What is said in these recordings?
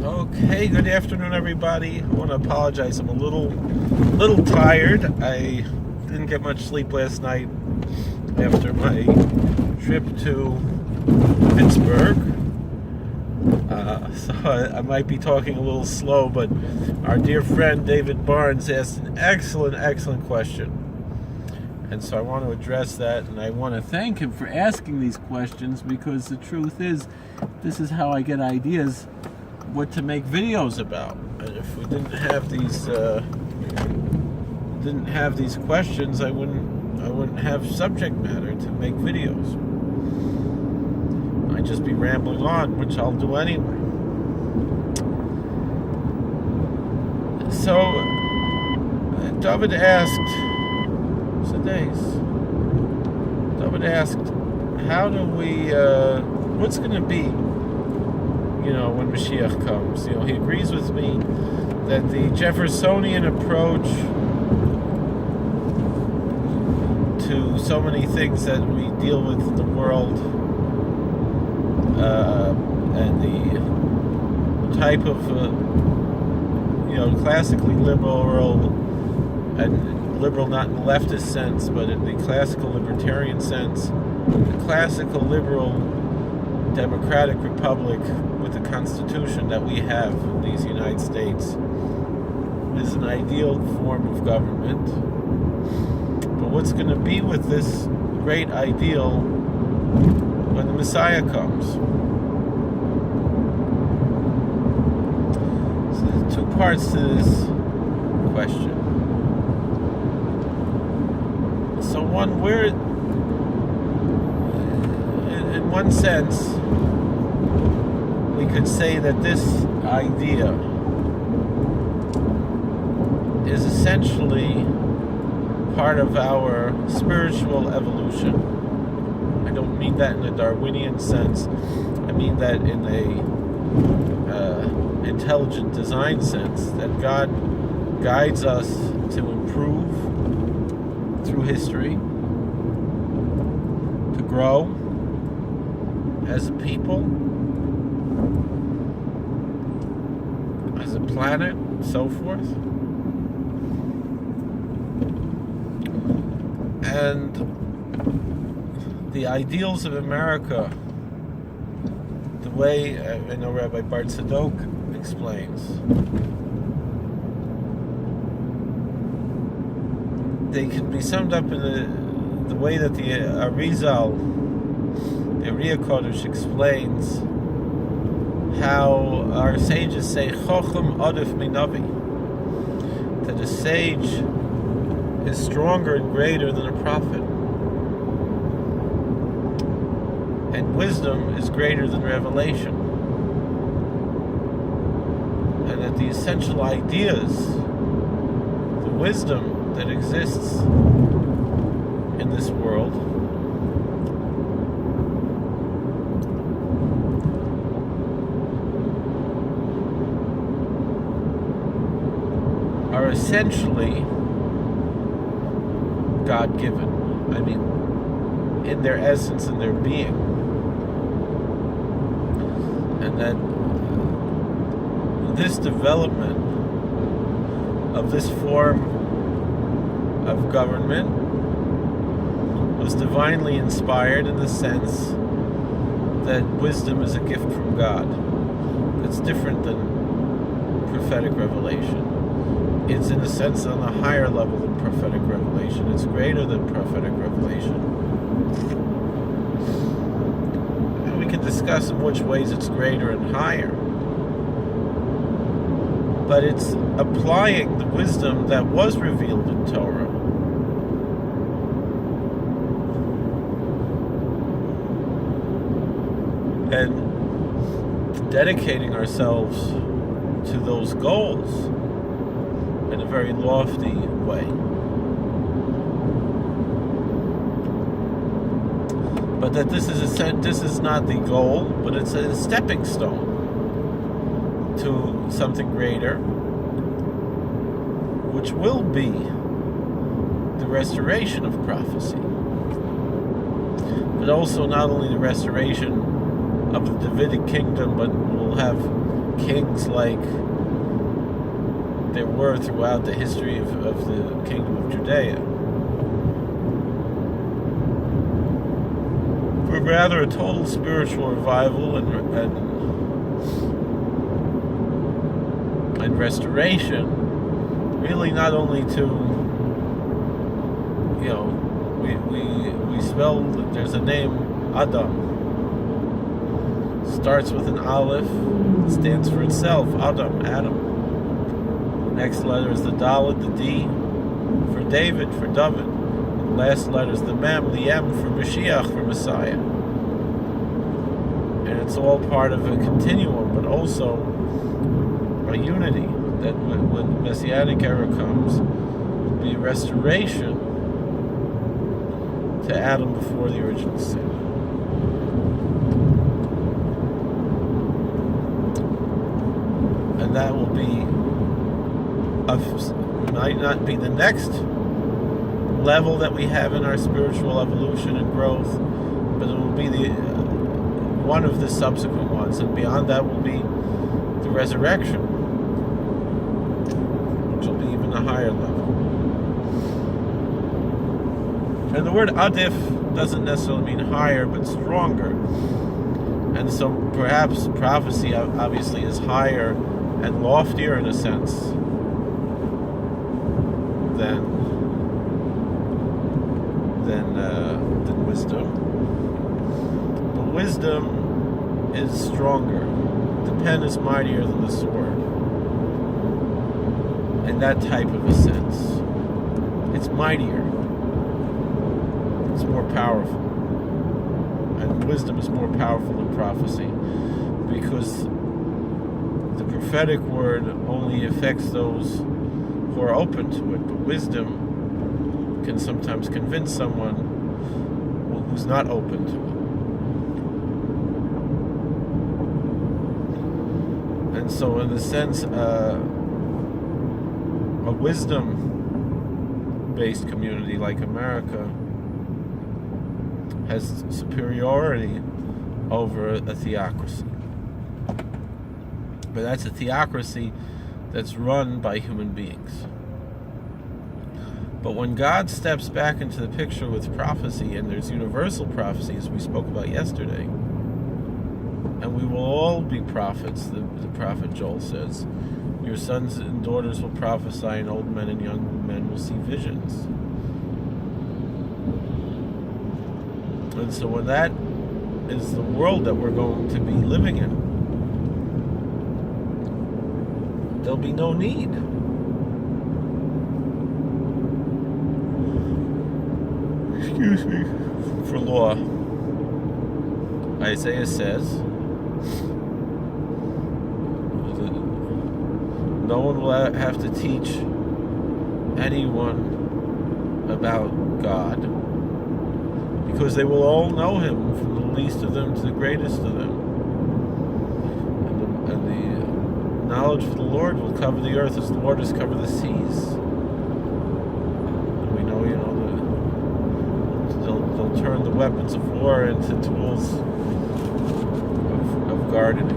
Okay, good afternoon, everybody. I want to apologize. I'm a little tired. I didn't get much sleep last night after my trip to Pittsburgh. So I might be talking a little slow, but our dear friend David Barnes asked an excellent question. And so I want to address that, and I want to thank him for asking these questions, because the truth is, this is how I get ideas what to make videos about. And if we didn't have these questions, I wouldn't have subject matter to make videos. I'd just be rambling on, which I'll do anyway. So David asked, how do we, what's going to be, when Mashiach comes? He agrees with me that the Jeffersonian approach to so many things that we deal with in the world, and the type of, classically liberal, and liberal not in the leftist sense, but in the classical libertarian sense, the classical liberal democratic republic with the Constitution that we have in these United States is an ideal form of government. But what's going to be with this great ideal when the Messiah comes? So there's two parts to this question. So one, in one sense, we could say that this idea is essentially part of our spiritual evolution. I don't mean that in a Darwinian sense. I mean that in a intelligent design sense, that God guides us to improve through history, to grow as a people, as a planet, and so forth. And the ideals of America, the way I know Rabbi Bart Sadok explains, they can be summed up in the way that the Arizal, the Ariya Kodesh, explains how our sages say Chochem Adif Minavi, that a sage is stronger and greater than a prophet, and wisdom is greater than revelation, and that the essential ideas, the wisdom that exists in this world, are essentially God-given. I mean, in their essence and their being. And that this development of this form of government was divinely inspired, in the sense that wisdom is a gift from God. It's different than prophetic revelation. It's, in a sense, on a higher level than prophetic revelation. It's greater than prophetic revelation. And we can discuss in which ways it's greater and higher. But it's applying the wisdom that was revealed in Torah. And dedicating ourselves to those goals in a very lofty way. But that this is not the goal, but it's a stepping stone to something greater, which will be the restoration of prophecy. But also not only the restoration of the Davidic kingdom, but we'll have kings like there were throughout the history of the kingdom of Judea, but rather a total spiritual revival and restoration. Really, not only to, we spell, there's a name, Adam. Starts with an aleph, stands for itself, Adam. The next letter is the Dalet, the D, for David, for David. The last letter is the Mem, the M, for Mashiach, for Messiah. And it's all part of a continuum, but also a unity, that when the Messianic Era comes, will be restoration to Adam before the original sin. And that will be might not be the next level that we have in our spiritual evolution and growth, but it will be the one of the subsequent ones, and beyond that will be the resurrection, which will be even a higher level. And the word adif doesn't necessarily mean higher, but stronger. And so perhaps prophecy obviously is higher and loftier in a sense than wisdom. But wisdom is stronger. The pen is mightier than the sword. In that type of a sense. It's mightier. It's more powerful. And wisdom is more powerful than prophecy, because the prophetic word only affects those who are open to it, but wisdom can sometimes convince someone who's not open to it. And so in the sense, a wisdom-based community like America has superiority over a theocracy. But that's a theocracy that's run by human beings. But when God steps back into the picture with prophecy, and there's universal prophecy, as we spoke about yesterday, and we will all be prophets, the prophet Joel says, your sons and daughters will prophesy, and old men and young men will see visions. And so when that is the world that we're going to be living in, there'll be no need for law. Isaiah says no one will have to teach anyone about God, because they will all know him, from the least of them to the greatest of them. And the knowledge of the Lord will cover the earth as the waters cover the seas. And we know, they'll turn the weapons of war into tools of gardening.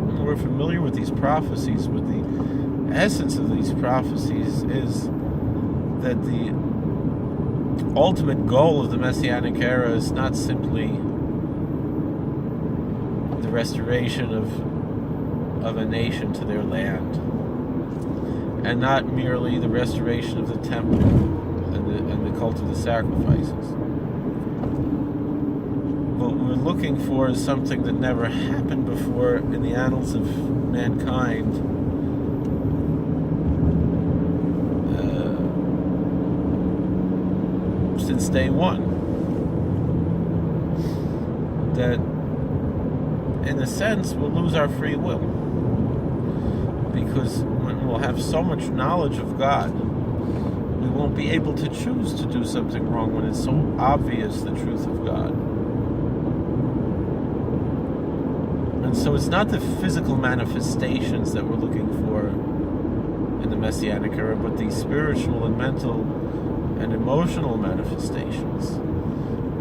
And we're familiar with these prophecies, but the essence of these prophecies is that the ultimate goal of the Messianic Era is not simply the restoration of a nation to their land, and not merely the restoration of the temple and the cult of the sacrifices. What we're looking for is something that never happened before in the annals of mankind, since day one. That, in a sense, we'll lose our free will, because when we'll have so much knowledge of God, we won't be able to choose to do something wrong when it's so obvious, the truth of God. And so it's not the physical manifestations that we're looking for in the Messianic Era, but the spiritual and mental and emotional manifestations.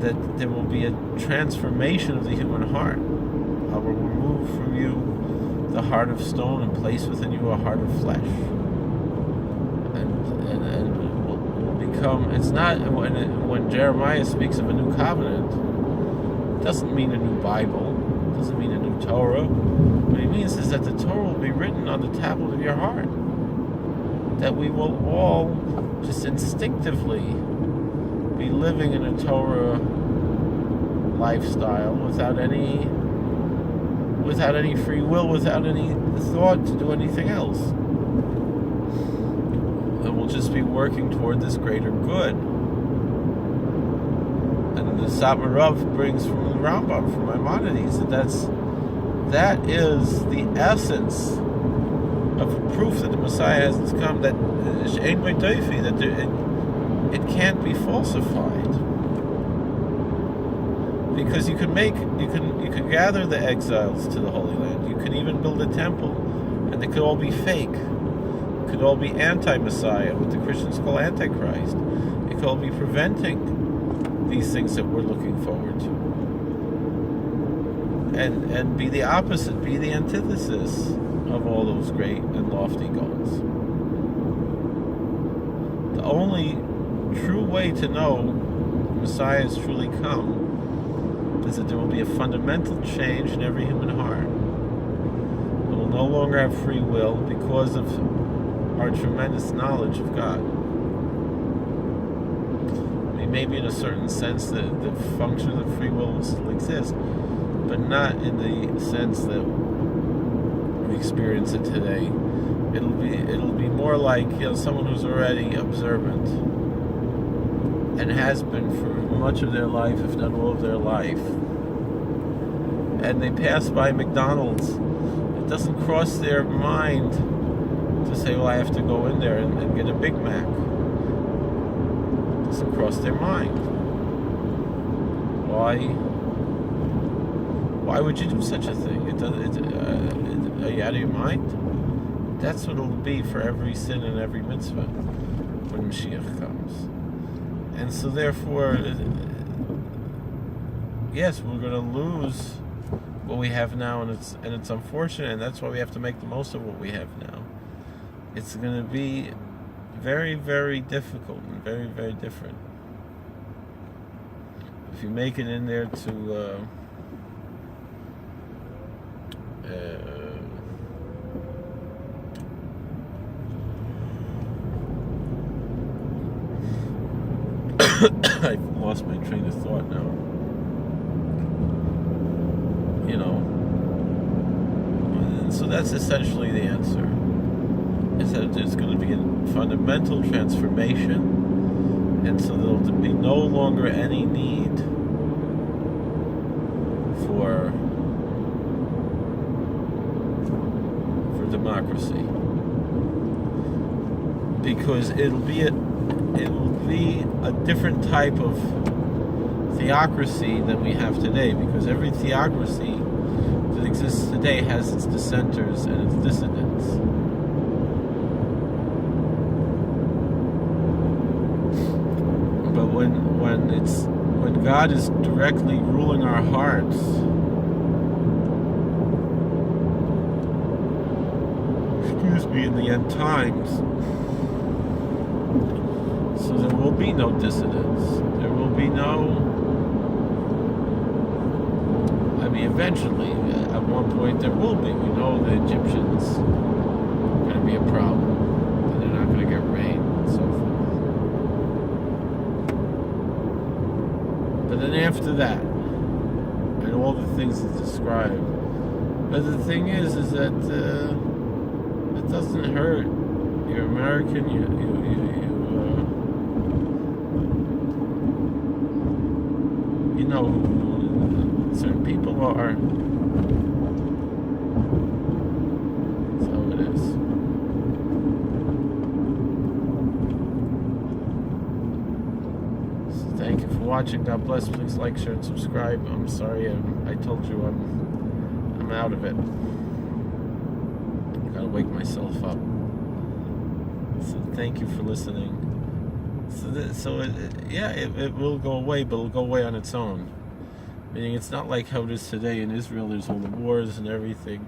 that there will be a transformation of the human heart. I will remove from you the heart of stone and place within you a heart of flesh. And will become, it's not, when Jeremiah speaks of a new covenant, it doesn't mean a new Bible, it doesn't mean a new Torah. What he means is that the Torah will be written on the tablet of your heart. That we will all just instinctively be living in a Torah lifestyle without any free will, without any thought to do anything else. And we'll just be working toward this greater good. And the Satmar Rav brings from the Rambam, from Maimonides, that is the essence of a proof that the Messiah hasn't come, that it can't be falsified. Because you can gather the exiles to the Holy Land. You can even build a temple, and they could all be fake. It could all be anti-Messiah, what the Christians call Antichrist. It could all be preventing these things that we're looking forward to. And be the opposite, be the antithesis of all those great and lofty goals. The only true way to know Messiah has truly come is that there will be a fundamental change in every human heart. We will no longer have free will because of our tremendous knowledge of God. I mean, maybe in a certain sense the function of free will will still exist, but not in the sense that we experience it today. It'll be more like, someone who's already observant and has been for much of their life, if not all of their life, and they pass by McDonald's. It doesn't cross their mind to say, well, I have to go in there and get a Big Mac. It doesn't cross their mind. Why would you do such a thing? Are you out of your mind? That's what it'll be for every sin and every mitzvah when Mashiach comes. And so therefore, yes, we're going to lose what we have now, and it's unfortunate, and that's why we have to make the most of what we have now. It's going to be very, very difficult and very, very different. If you make it in there to I've lost my train of thought now. And so that's essentially the answer. Is that there's going to be a fundamental transformation, and so there'll be no longer any need for democracy, because it'll be a different type of theocracy than we have today, because every theocracy that exists today has its dissenters and its dissidents. But when God is directly ruling our hearts, in the end times, so there will be no dissidents. There will be no. I mean, eventually, at one point, there will be. We know the Egyptians are going to be a problem, and they're not going to get rain and so forth. But then after that, and all the things that's described, but the thing is that. It doesn't hurt. You're American. You know who certain people are. So it is. So thank you for watching. God bless. Please like, share, and subscribe. I'm sorry. I told you I'm out of it. Wake myself up. So thank you for listening. It will go away, but it'll go away on its own. Meaning, it's not like how it is today in Israel. There's all the wars and everything.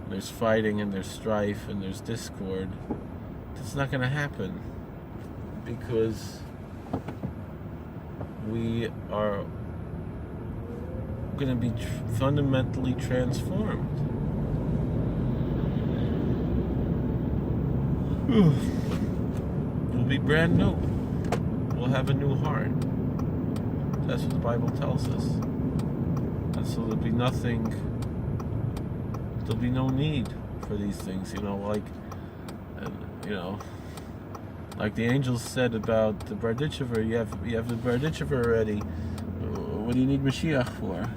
There's fighting and there's strife and there's discord. It's not going to happen because we are going to be fundamentally transformed. We'll be brand new. We'll have a new heart. That's what the Bible tells us. And so there'll be no need for these things, like the angels said about the Berditchever. You have the Berditchever already. What do you need Mashiach for?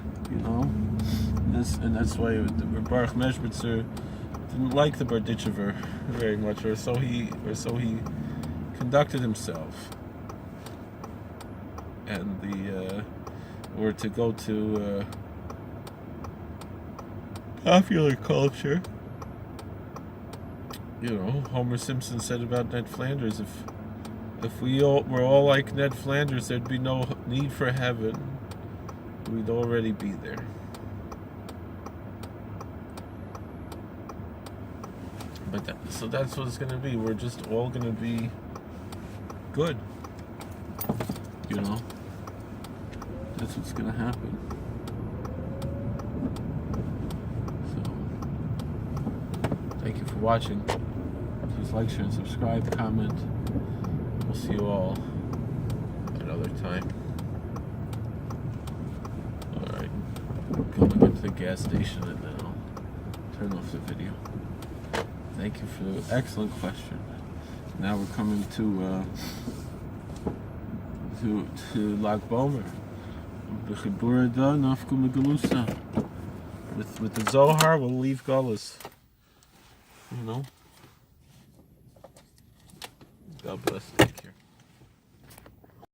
And that's why the Baruch Meshbitzer didn't like the Berditchever very much, or so he conducted himself. And or to go to popular culture. Homer Simpson said about Ned Flanders, if we were all like Ned Flanders, there'd be no need for heaven. We'd already be there. So that's what it's going to be. We're just all going to be good. That's what's going to happen. So, thank you for watching. Please like, share, and subscribe, comment. We'll see you all another time. Alright. Going into the gas station and then I'll turn off the video. Thank you for the excellent question. Now we're coming to Lag Bomer. With the Zohar, we'll leave Gullus. God bless. Take care.